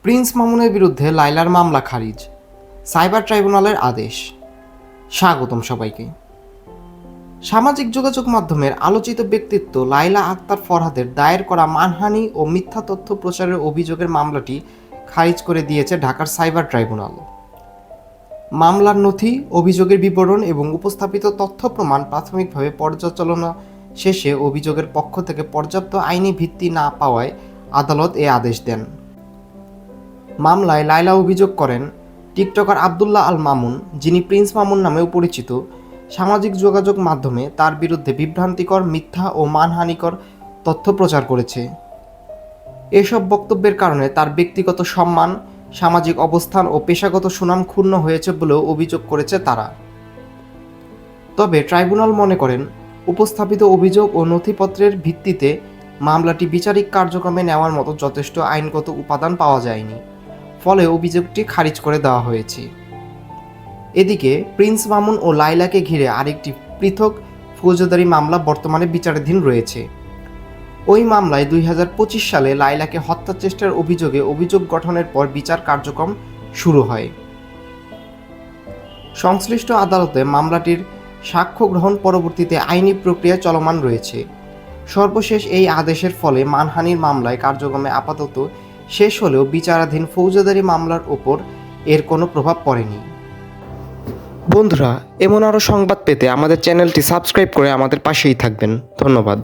Prince মামুনের বিরুদ্ধে লায়লার মামলা খারিজ, সাইবার ট্রাইব্যুনালের আদেশ। স্বাগতম সবাইকে। সামাজিক যোগাযোগ মাধ্যমের আলোচিত ব্যক্তিত্ব লায়লা আক্তার ফরহাদের দায়ের করা মানহানি ও মিথ্যা তথ্য প্রচারের অভিযোগের মামলাটি খারিজ করে দিয়েছে ঢাকার সাইবার ট্রাইব্যুনাল। মামলার নথি, অভিযোগের বিবরণ এবং উপস্থাপিত তথ্য প্রমাণ প্রাথমিকভাবে পর্যালোচনা শেষে অভিযোগের পক্ষ থেকে পর্যাপ্ত আইনি ভিত্তি না পাওয়ায় আদালত এ আদেশ দেন। মামলায় লায়লা অভিযোগ করেন, টিকটকার আবদুল্লাহ আল মামুন, যিনি প্রিন্স মামুন নামেও পরিচিত, সামাজিক যোগাযোগ মাধ্যমে তার বিরুদ্ধে বিভ্রান্তিকর, মিথ্যা ও মানহানিকর তথ্য প্রচার করেছে। এসব বক্তব্যের কারণে তার ব্যক্তিগত সম্মান, সামাজিক অবস্থান ও পেশাগত সুনাম ক্ষুণ্ণ হয়েছে বলেও অভিযোগ করেছে তারা। তবে ট্রাইব্যুনাল মনে করেন, উপস্থাপিত অভিযোগ ও নথিপত্রের ভিত্তিতে মামলাটি বিচারিক কার্যক্রমে নেওয়ার মতো যথেষ্ট আইনগত উপাদান পাওয়া যায়নি, ফলে অভিযোগটি খারিজ করে দেওয়া হয়েছে। এদিকে প্রিন্স মামুন ও লায়লাকে ঘিরে আরেকটি পৃথক ফৌজদারি মামলা বর্তমানে বিচারাধীন রয়েছে। ওই মামলায় 2025 সালে লায়লাকে হত্যা চেষ্টার অভিযোগে অভিযোগ গঠনের পর বিচার কার্যক্রম শুরু হয়। সংশ্লিষ্ট আদালতে মামলাটির সাক্ষ্য গ্রহণ পরবর্তীতে আইনি প্রক্রিয়া চলমান রয়েছে। সর্বশেষ এই আদেশের ফলে মানহানির মামলায় কার্যক্রমে আপাতত শেষ হলেও বিচারাধীন ফৌজদারি মামলার ওপর এর কোনো প্রভাব পড়েনি। বন্ধুরা, এমন আরও সংবাদ পেতে আমাদের চ্যানেলটি সাবস্ক্রাইব করে আমাদের পাশেই থাকবেন। ধন্যবাদ।